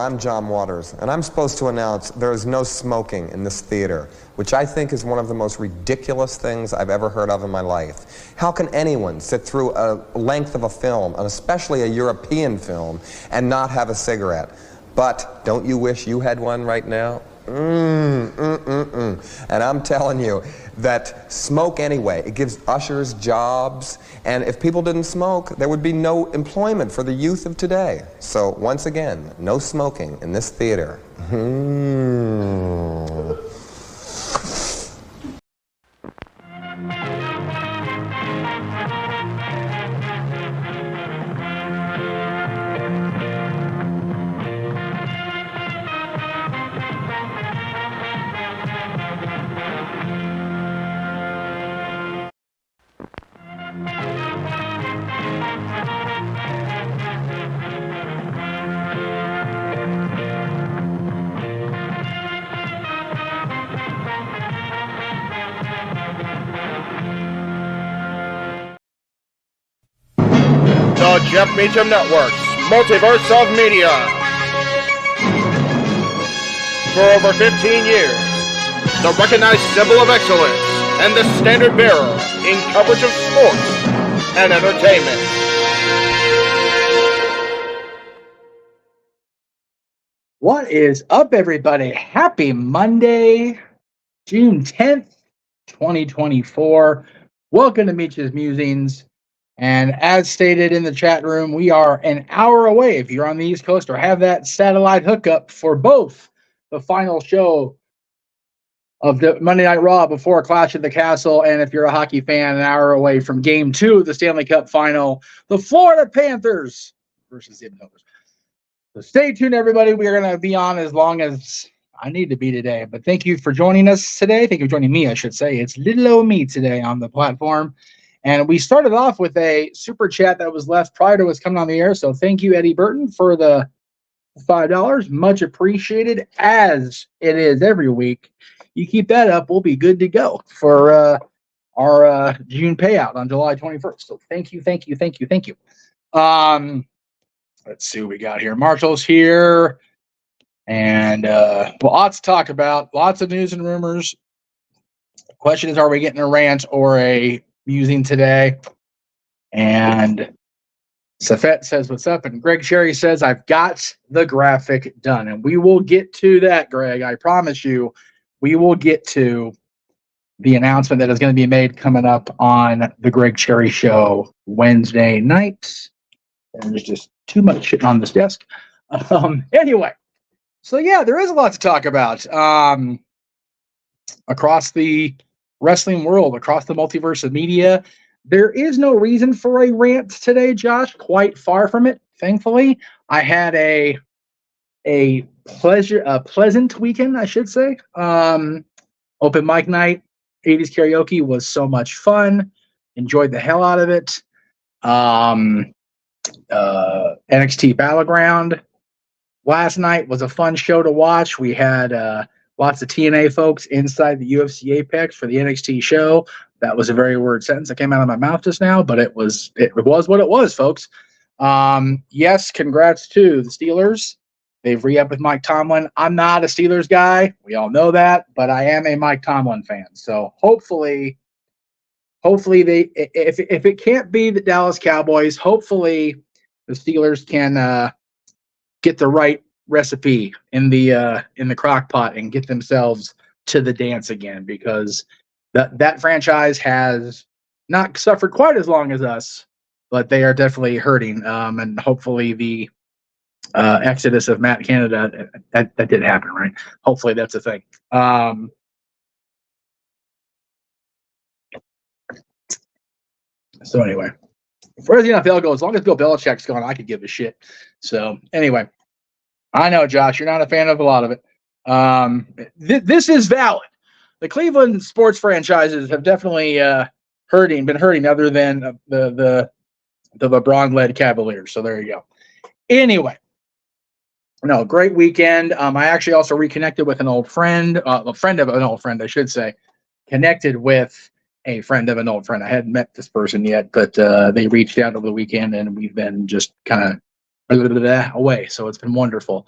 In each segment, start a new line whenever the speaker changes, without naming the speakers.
I'm John Waters, and I'm supposed to announce there is no smoking in this theater, which I think is one of the most ridiculous things I've ever heard of in my life. How can anyone sit through a length of a film, and especially a European film, and not have a cigarette? But don't you wish you had one right now? And I'm telling you that smoke anyway. It gives ushers jobs, and if people didn't smoke, there would be no employment for the youth of today. So once again, no smoking in this theater.
The Jeff Meacham Network's Multiverse of Media. For over 15 years, the recognized symbol of excellence and the standard bearer in coverage of sports and entertainment.
What is up, everybody? Happy Monday, June 10th, 2024. Welcome to Meach's Musings. And as stated in the chat room, we are an hour away, if you're on the East Coast or have that satellite hookup, for both the final show of the Monday Night Raw before Clash at the Castle, and if you're a hockey fan, an hour away from Game 2 of the Stanley Cup Final, the Florida Panthers versus the Edmonton Oilers. So stay tuned, everybody. We are going to be on as long as I need to be today. But thank you for joining us today. Thank you for joining me, I should say. It's little old me today on the platform. And we started off with a super chat that was left prior to us coming on the air. So thank you, Eddie Burton, for the $5. Much appreciated, as it is every week. You keep that up, we'll be good to go for our June payout on July 21st. So thank you, thank you, thank you, thank you. Let's see what we got here. Marshall's here. And lots to talk about. Lots of news and rumors. The question is, are we getting a rant or a musing today? And Safet says, what's up? And Greg Sherry says, I've got the graphic done. And we will get to that, Greg. I promise you, we will get to the announcement that is going to be made coming up on the Greg Sherry Show Wednesday night. And there's just too much shit on this desk. Anyway, so yeah, there is a lot to talk about across the wrestling world, across the multiverse of media. There is no reason for a rant today, Josh. Quite far from it, thankfully. I had a pleasant weekend, I should say. Open mic night, 80s karaoke was so much fun. Enjoyed the hell out of it. NXT Battleground last night was a fun show to watch. We had lots of TNA folks inside the UFC Apex for the NXT show. That was a very weird sentence that came out of my mouth just now, but it was what it was, folks. Yes, congrats to the Steelers. They've re-upped with Mike Tomlin. I'm not a Steelers guy. We all know that, but I am a Mike Tomlin fan. So hopefully they, if it can't be the Dallas Cowboys, hopefully the Steelers can get the right recipe in the crock pot and get themselves to the dance again, because that franchise has not suffered quite as long as us, but they are definitely hurting. And hopefully the exodus of Matt Canada, that did happen, right? Hopefully that's a thing. So anyway, as far as the NFL goes, as long as Bill Belichick's gone, I could give a shit. So anyway, I know, Josh, you're not a fan of a lot of it. This is valid. The Cleveland sports franchises have definitely been hurting, other than the LeBron-led Cavaliers. So there you go. Anyway, no, great weekend. I actually also reconnected with an old friend, a friend of an old friend, I should say. Connected with a friend of an old friend. I hadn't met this person yet, but they reached out over the weekend, and we've been just kind of away. So it's been wonderful.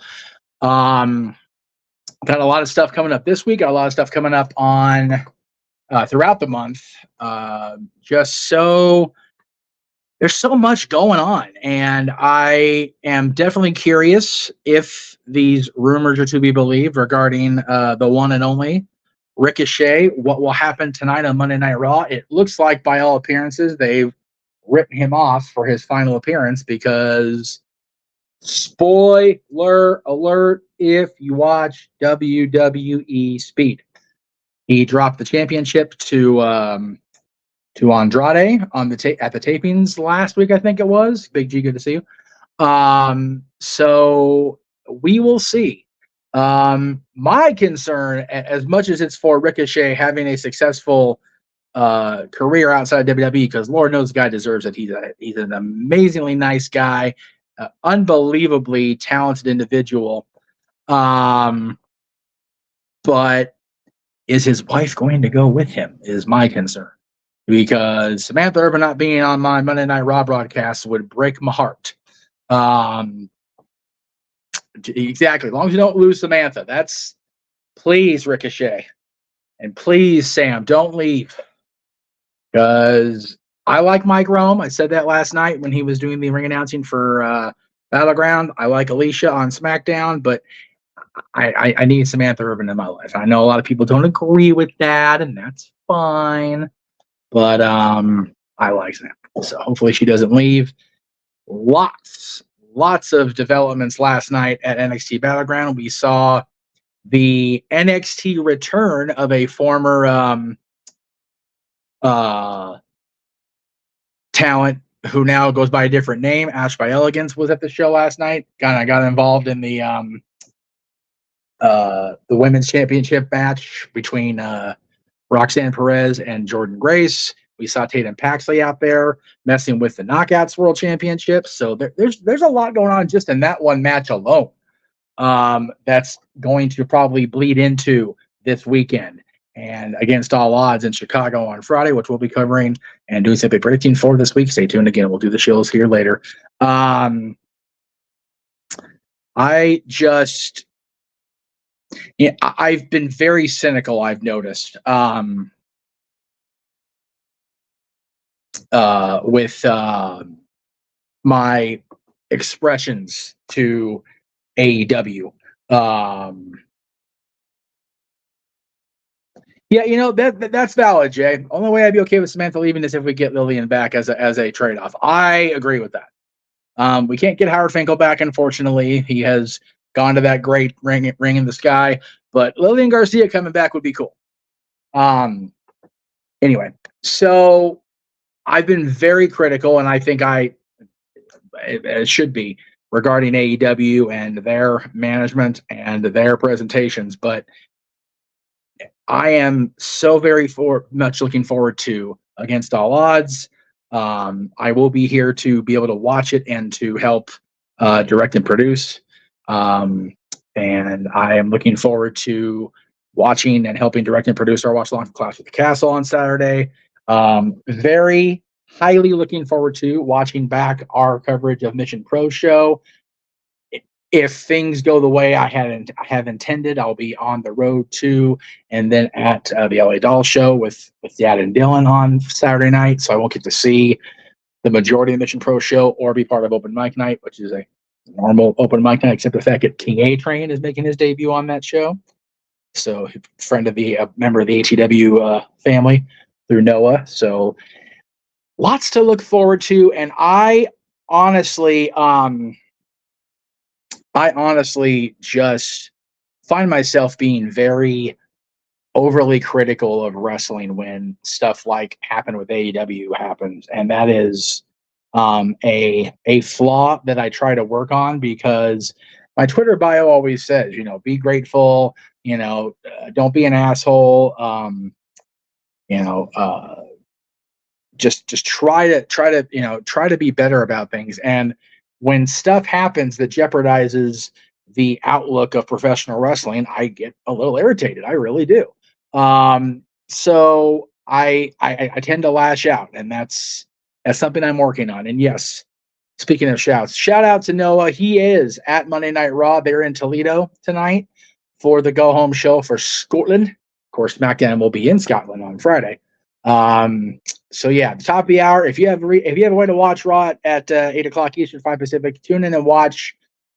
Got a lot of stuff coming up this week. Got a lot of stuff coming up on throughout the month. There's so much going on, and I am definitely curious if these rumors are to be believed regarding the one and only Ricochet. What will happen tonight on Monday Night Raw? It looks like, by all appearances, they've written him off for his final appearance because, spoiler alert, if you watch WWE Speed, he dropped the championship to Andrade on at the tapings last week, I think it was. Big G, good to see you. So we will see. My concern, as much as it's for Ricochet having a successful career outside WWE, because Lord knows the guy deserves it. He's an amazingly nice guy, unbelievably talented individual. But is his wife going to go with him? Is my concern. Because Samantha Urban not being on my Monday Night Raw broadcast would break my heart. Exactly. As long as you don't lose Samantha. That's, please, Ricochet. And please, Sam, don't leave. Because I like Mike Rome. I said that last night when he was doing the ring announcing for Battleground. I like Alicia on SmackDown, but I need Samantha Urban in my life. I know a lot of people don't agree with that, and that's fine. But I like Sam. So hopefully she doesn't leave. Lots of developments last night at NXT Battleground. We saw the NXT return of a former talent who now goes by a different name. Ash by Elegance was at the show last night. Got involved in the women's championship match between Roxanne Perez and Jordan Grace. We saw Tatum Paxley out there messing with the Knockouts World Championship. So there's a lot going on just in that one match alone. That's going to probably bleed into this weekend and Against All Odds in Chicago on Friday, which we'll be covering and doing something predicting for this week. Stay tuned again. We'll do the shows here later. I've been very cynical, I've noticed, with my expressions to AEW. Yeah, that's valid, Jay. Only way I'd be okay with Samantha leaving is if we get Lillian back as a trade-off. I agree with that. We can't get Howard Finkel back, unfortunately. He has gone to that great ring in the sky, but Lillian Garcia coming back would be cool. Anyway, so I've been very critical, and I think it should be, regarding AEW and their management and their presentations, but I am so very much looking forward to Against All Odds. I will be here to be able to watch it and to help direct and produce. And I am looking forward to watching and helping direct and produce our watch along for Clash at the Castle on Saturday. Very highly looking forward to watching back our coverage of Mission Pro Show. If things go the way I have intended, I'll be on the road too, and then at the LA Doll Show with Dad and Dylan on Saturday night. So I won't get to see the majority of Mission Pro Show or be part of Open Mic Night, which is a normal Open Mic Night, except the fact that King A Train is making his debut on that show. So friend of the member of the ATW family through Noah. So lots to look forward to, and I honestly just find myself being very overly critical of wrestling when stuff like happened with AEW happens. And that is a flaw that I try to work on, because my Twitter bio always says, be grateful, don't be an asshole. Just try to be better about things. And when stuff happens that jeopardizes the outlook of professional wrestling, I get a little irritated. I really do. So I tend to lash out, and that's something I'm working on. And yes, Speaking of shouts, shout out to Noah. He is at Monday Night Raw. They're in Toledo tonight for the go home show for Scotland. Of course, SmackDown will be in Scotland on Friday. So yeah, the top of the hour. If you have a way to watch Raw at 8 o'clock Eastern, 5 Pacific, tune in and watch.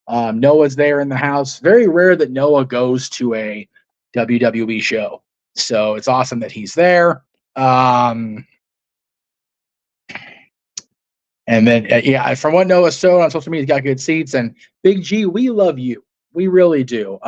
Noah's there in the house. Very rare that Noah goes to a WWE show, so it's awesome that he's there. And then, yeah, from what Noah showed on social media, he's got good seats. And Big G, we love you. We really do.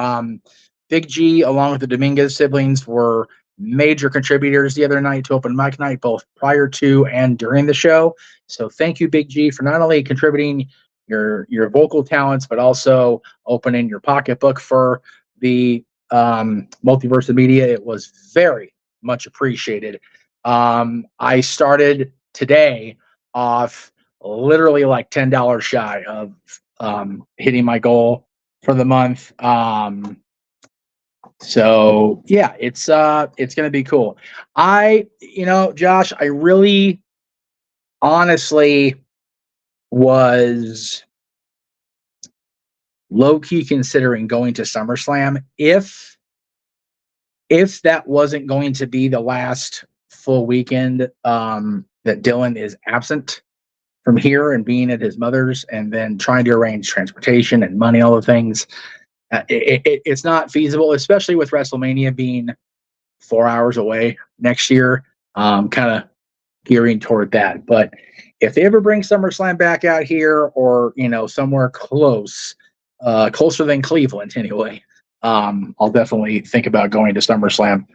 Big G, along with the Dominguez siblings, were major contributors the other night to Open Mic Night, both prior to and during the show. So thank you, Big G, for not only contributing your vocal talents, but also opening your pocketbook for the Multiverse of Media. It was very much appreciated. I started today off literally like $10 shy of hitting my goal for the month. So yeah, it's gonna be cool. Josh, I really honestly was low-key considering going to SummerSlam if that wasn't going to be the last full weekend that Dylan is absent from here and being at his mother's, and then trying to arrange transportation and money, all the things. It's not feasible, especially with WrestleMania being 4 hours away next year. Kind of gearing toward that. But if they ever bring SummerSlam back out here, or somewhere closer than Cleveland anyway, I'll definitely think about going to SummerSlam.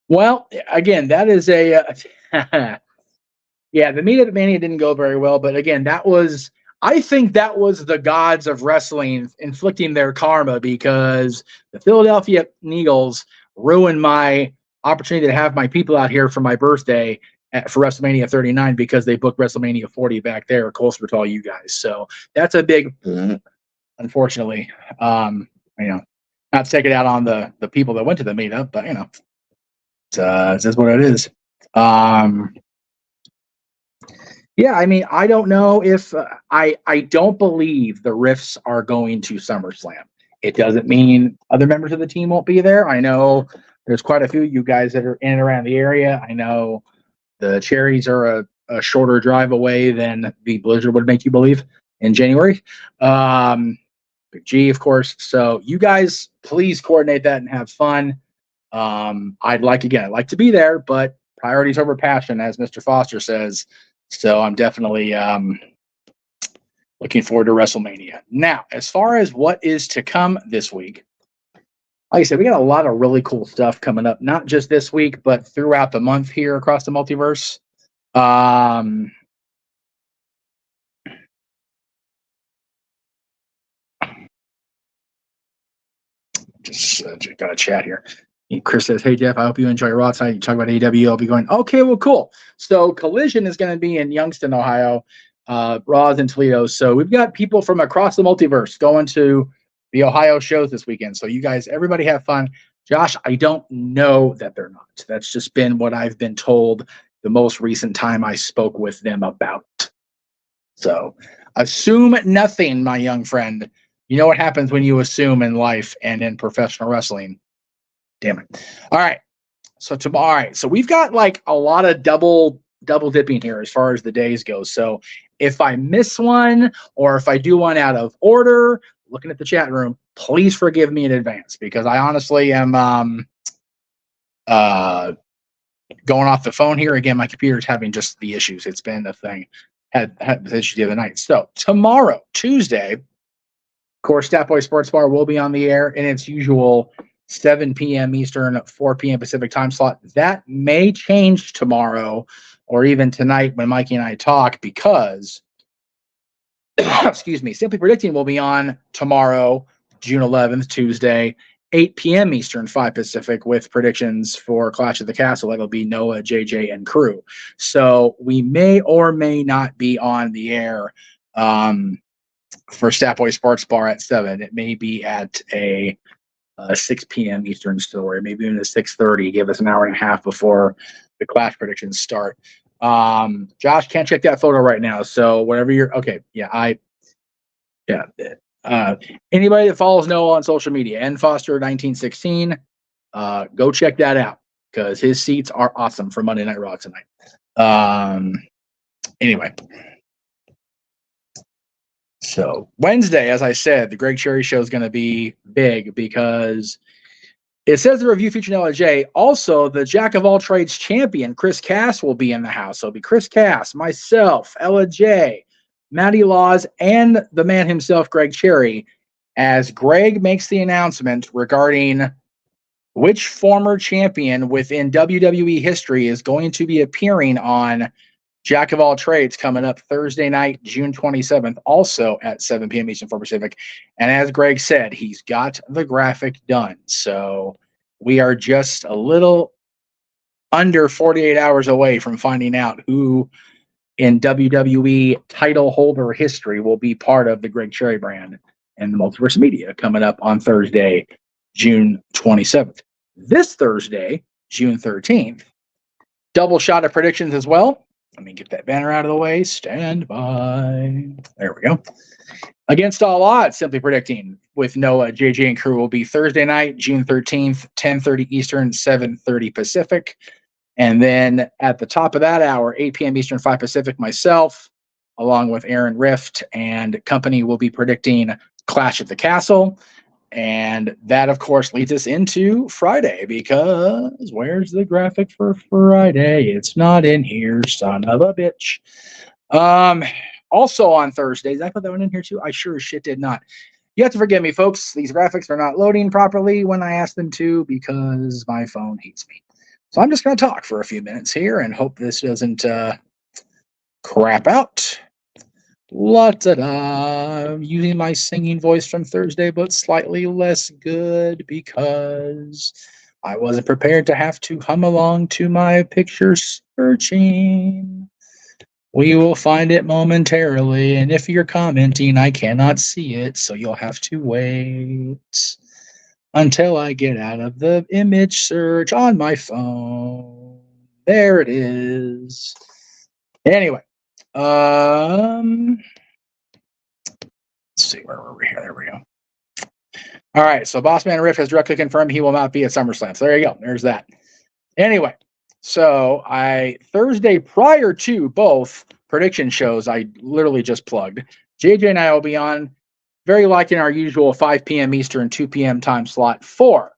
Well, again, that is a yeah, the Meat of Mania didn't go very well, but again, I think that was the gods of wrestling inflicting their karma, because the Philadelphia Eagles ruined my opportunity to have my people out here for my birthday for WrestleMania 39, because they booked WrestleMania 40 back there closer to all you guys. So that's a big, unfortunately, not to take it out on the people that went to the meetup, but it's just what it is. Yeah, I mean, I don't know if I don't believe the Riffs are going to SummerSlam. It doesn't mean other members of the team won't be there. I know there's quite a few of you guys that are in and around the area. I know the Cherries are a shorter drive away than the Blizzard would make you believe in January. Big G, of course. So you guys, please coordinate that and have fun. I'd like to be there, but priorities over passion, as Mr. Foster says. So I'm definitely looking forward to WrestleMania. Now, as far as what is to come this week, like I said, we got a lot of really cool stuff coming up, not just this week, but throughout the month here across the multiverse. Just got a chat here. Chris says, "Hey Jeff, I hope you enjoy Raw tonight. You talk about AEW. I'll be going." Okay, well, cool. So Collision is going to be in Youngstown, Ohio. Raw's in Toledo. So we've got people from across the multiverse going to the Ohio shows this weekend. So you guys, everybody have fun. Josh, I don't know that they're not. That's just been what I've been told the most recent time I spoke with them about. So assume nothing, my young friend. You know what happens when you assume in life and in professional wrestling. Damn it. All right. So tomorrow, so we've got like a lot of double dipping here as far as the days go. So if I miss one, or if I do one out of order, looking at the chat room, please forgive me in advance, because I honestly am going off the phone here. Again, my computer's having just the issues. It's been a thing. Had issues the other night. So tomorrow, Tuesday, of course, Stat Boy Sports Bar will be on the air in its usual 7 p.m. Eastern, 4 p.m. Pacific time slot. That may change tomorrow or even tonight when Mikey and I talk, because, excuse me, Simply Predicting will be on tomorrow, June 11th, Tuesday, 8 p.m. Eastern, 5 Pacific, with predictions for Clash of the Castle. That'll be Noah, JJ, and crew. So we may or may not be on the air for Stat Boy Sports Bar at 7. It may be at a 6 p.m. Eastern story, maybe even a 6:30. Give us an hour and a half before the Clash predictions start. Josh can't check that photo right now. So whatever you're okay. Anybody that follows Noah on social media, nfoster1916, go check that out because his seats are awesome for Monday Night Raw tonight. Anyway. So Wednesday, as I said, the Greg Cherry show is going to be big because it says the review featuring LJ. Also, the Jack of all trades champion, Chris Cass, will be in the house. So it'll be Chris Cass, myself, Ella J, Matty Laws, and the man himself, Greg Cherry, as Greg makes the announcement regarding which former champion within WWE history is going to be appearing on Jack of all trades coming up Thursday night, June 27th, also at 7 p.m. Eastern 4 Pacific. And as Greg said, he's got the graphic done. So we are just a little under 48 hours away from finding out who in WWE title holder history will be part of the Greg Cherry brand and the Multiverse of Media coming up on Thursday, June 27th. This Thursday, June 13th, double shot of predictions as well. Let me get that banner out of the way. Stand by. There we go. Against all odds, simply predicting with Noah, JJ, and crew will be Thursday night, June 13th, 10:30 Eastern, 7:30 Pacific. And then at the top of that hour, 8 p.m. Eastern, 5 Pacific, myself, along with Aaron Rift and company, will be predicting Clash at the Castle. And that, of course, leads us into Friday because where's the graphic for Friday? It's not in here, son of a bitch. Also on Thursdays, I put that one in here too. I sure as shit did not. You have to forgive me, folks. These graphics are not loading properly when I ask them to because my phone hates me. So I'm just going to talk for a few minutes here and hope this doesn't crap out. La-da-da. I'm using my singing voice from Thursday, but slightly less good because I wasn't prepared to have to hum along to my picture searching. We will find it momentarily, and if you're commenting, I cannot see it, so you'll have to wait until I get out of the image search on my phone. There it is. Anyway. Let's see, where were we here? There we go. All right, so Bossman Riff has directly confirmed he will not be at SummerSlam. So there you go. There's that. Anyway, so Thursday prior to both prediction shows, I literally just plugged. JJ and I will be on very like in our usual 5 p.m. Eastern, 2 p.m. time slot for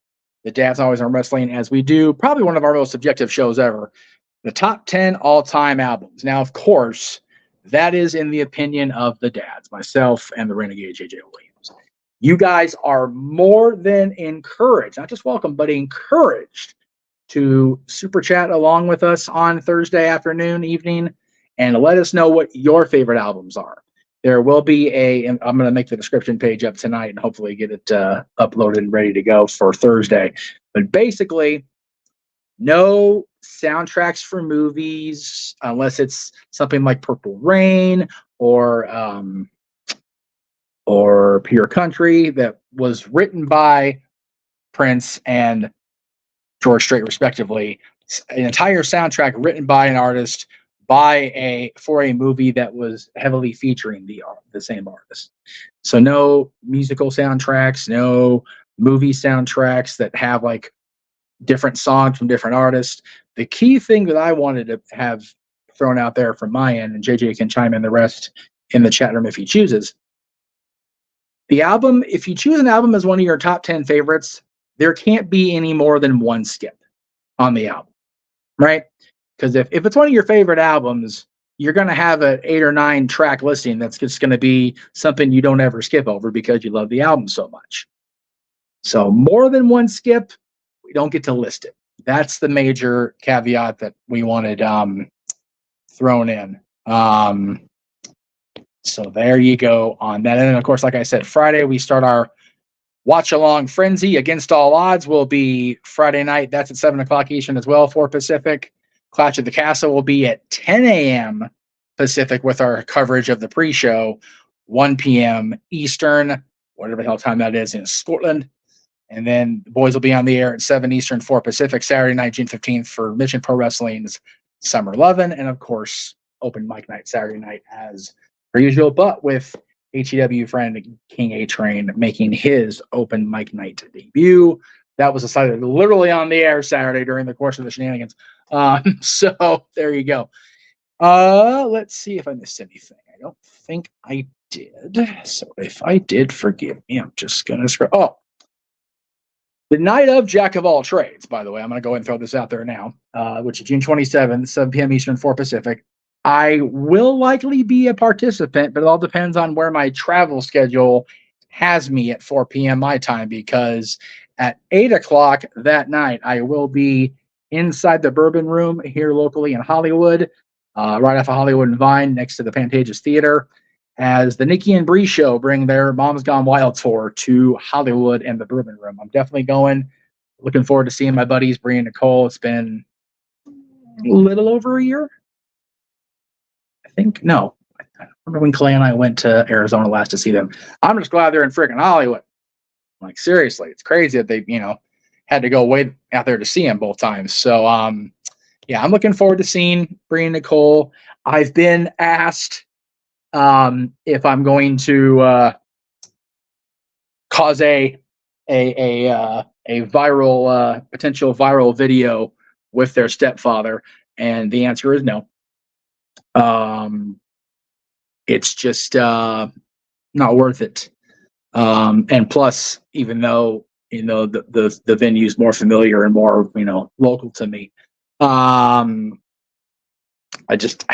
the Dads Always on Wrestling, as we do probably one of our most subjective shows ever, the top 10 all-time albums. Now, of course, that is in the opinion of the dads, myself and the Renegade JJ Williams. You guys are more than encouraged, not just welcome, but encouraged to super chat along with us on Thursday afternoon, evening, and let us know what your favorite albums are. There will be I'm going to make the description page up tonight and hopefully get it uploaded and ready to go for Thursday. But basically, no soundtracks for movies unless it's something like Purple Rain or Pure Country that was written by Prince and George Strait respectively. An entire soundtrack written by an artist for a movie that was heavily featuring the same artist. So no musical soundtracks, no movie soundtracks that have like different songs from different artists. The key thing that I wanted to have thrown out there from my end, and JJ can chime in the rest in the chat room if he chooses. The album, if you choose an album as one of your top 10 favorites, there can't be any more than one skip on the album, right? Because if it's one of your favorite albums, you're going to have an 8 or 9 track listing that's just going to be something you don't ever skip over because you love the album so much. So more than one skip, we don't get to list it. That's the major caveat that we wanted thrown in. So there you go on that. And then, of course, like I said, Friday, we start our watch-along frenzy. Against All Odds will be Friday night. That's at 7 o'clock Eastern as well, 4 Pacific. Clash at the Castle will be at 10 a.m. Pacific with our coverage of the pre-show, 1 p.m. Eastern, whatever the hell time that is in Scotland. And then the boys will be on the air at 7 Eastern, 4 Pacific, Saturday night, June 15th for Mission Pro Wrestling's Summer Lovin', and of course, open mic night Saturday night as per usual, but with HEW friend King A-Train making his open mic night debut. That was decided literally on the air Saturday during the course of the shenanigans. So there you go. Let's see if I missed anything. I don't think I did. So if I did, forgive me. I'm just going to scroll. Oh, the night of Jack of all trades, by the way. I'm going to go ahead and throw this out there now, which is June 27th, 7 p.m. Eastern, 4 Pacific. I will likely be a participant, but it all depends on where my travel schedule has me at 4 p.m. my time, because at 8 o'clock that night, I will be inside the Bourbon Room here locally in Hollywood, right off of Hollywood and Vine next to the Pantages Theater, as the Nikki and Bree Show bring their Mom's Gone Wild tour to Hollywood and the Bourbon Room. I'm definitely going. Looking forward to seeing my buddies, Bree and Nicole. It's been a little over a year. I think, no. I remember when Clay and I went to Arizona last to see them. I'm just glad they're in freaking Hollywood. Like, seriously, it's crazy that they, had to go way out there to see him both times. So, yeah, I'm looking forward to seeing Bree and Nicole. I've been asked if I'm going to cause a viral, potential viral video with their stepfather, and the answer is no. It's just not worth it. And plus, even though the venue's more familiar and more local to me, I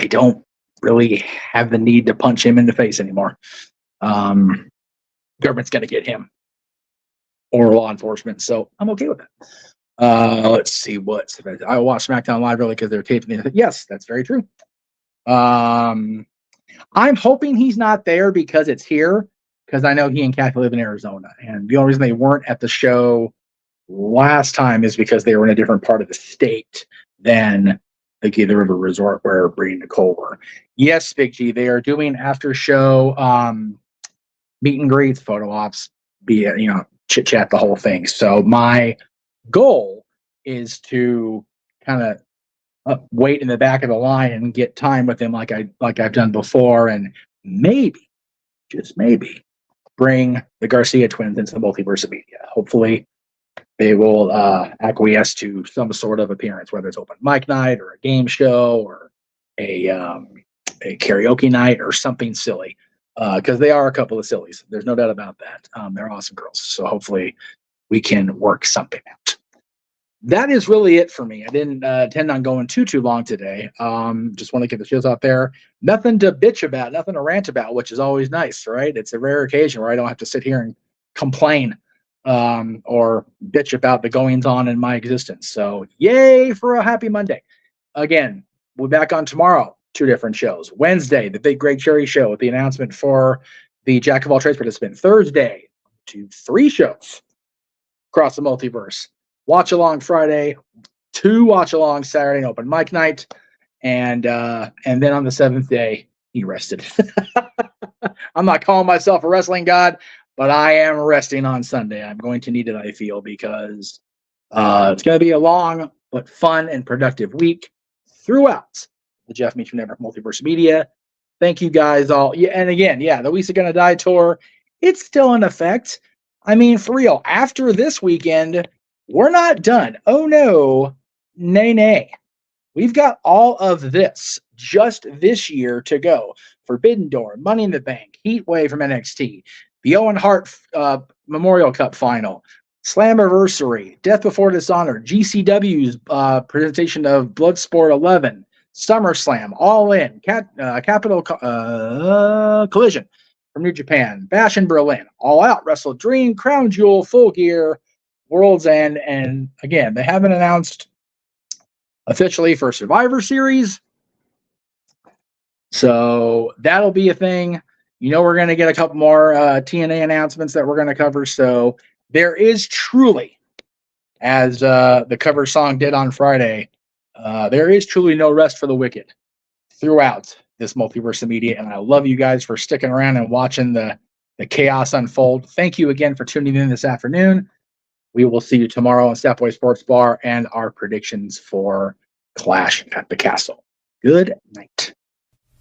don't really have the need to punch him in the face anymore. Government's gonna get him or law enforcement, so I'm okay with that. Let's see what I watched SmackDown Live early because they're taping it. Yes, that's very true. I'm hoping he's not there because it's here, because I know he and Kathy live in Arizona, and the only reason they weren't at the show last time is because they were in a different part of the state than the Gila River Resort where Bree and Nicole were. Yes, Big G, they are doing after show meet and greets, photo ops, chit chat, the whole thing. So my goal is to kind of wait in the back of the line and get time with them like I've done before, and maybe, just maybe, bring the Garcia twins into the Multiverse of Media. Hopefully they will acquiesce to some sort of appearance, whether it's open mic night or a game show or a karaoke night or something silly, because they are a couple of sillies. There's no doubt about that. They're awesome girls. So hopefully we can work something out. That is really it for me. I didn't intend on going too long today. Just want to get the shows out there. Nothing to bitch about, nothing to rant about, which is always nice, right? It's a rare occasion where I don't have to sit here and complain or bitch about the goings on in my existence. So yay for a happy Monday. Again, we'll be back on tomorrow. 2 different shows. Wednesday, the Big Greg Cherry Show with the announcement for the Jack of all trades participant. Thursday, 3 shows across the multiverse. Watch along Friday, 2 watch along Saturday, and open mic night, and then on the 7th day, he rested. I'm not calling myself a wrestling god, but I am resting on Sunday. I'm going to need it, I feel, because it's going to be a long but fun and productive week throughout the Jeff Meach Multiverse Media. Thank you guys all. Yeah, and again, the Weeks Are Gonna Die tour, it's still in effect. I mean, for real, after this weekend, we're not done. Oh no, nay. We've got all of this just this year to go. Forbidden Door, Money in the Bank, Heat Wave from NXT, the Owen Hart Memorial Cup Final, Slammiversary, Death Before Dishonor, GCW's presentation of Bloodsport 11, SummerSlam, All In, Capital Collision from New Japan, Bash in Berlin, All Out, Wrestle Dream, Crown Jewel, Full Gear, World's End, and again, they haven't announced officially for Survivor Series, so that'll be a thing. We're going to get a couple more TNA announcements that we're going to cover, so there is truly, as the cover song did on Friday, there is truly no rest for the wicked throughout this Multiverse of Media, and I love you guys for sticking around and watching the chaos unfold. Thank you again for tuning in this afternoon. We will see you tomorrow on Stepway Sports Bar and our predictions for Clash at the Castle. Good night.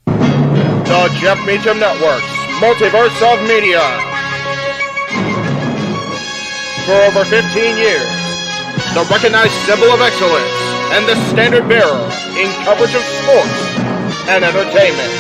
The Jeff Meacham Network's Multiverse of Media. For over 15 years, the recognized symbol of excellence and the standard bearer in coverage of sports and entertainment.